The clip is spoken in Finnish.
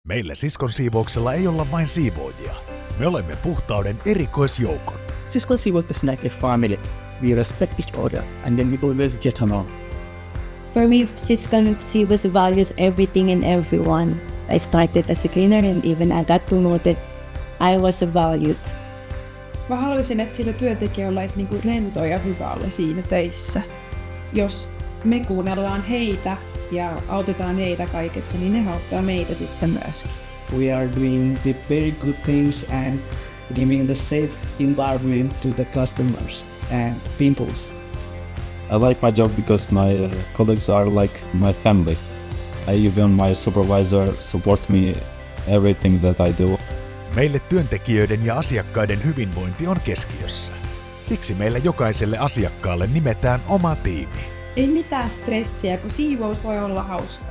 Meillä Siskon siivouksella ei olla vain siivoojia. Me olemme puhtauden erikoisjoukot. Siskon siivouts is like a family. We respect each other and then we always get along. For me, Siskon siivous values everything and everyone. I started as a cleaner and even I got promoted. I was valued. Mä haluaisin, että sillä työntekijällä olisi niinku rento ja hyvä olla siinä töissä. Jos me kuunnellaan heitä ja autetaan heitä kaikessa, niin ne auttaa meitä sitten myöskin. We are doing the very good things and giving the safe environment to the customers and peoples. I like my job because my colleagues are like my family. Even my supervisor supports me everything that I do. Meille työntekijöiden ja asiakkaiden hyvinvointi on keskiössä. Siksi meillä jokaiselle asiakkaalle nimetään oma tiimi. Ei mitään stressiä, kun siivous voi olla hauska.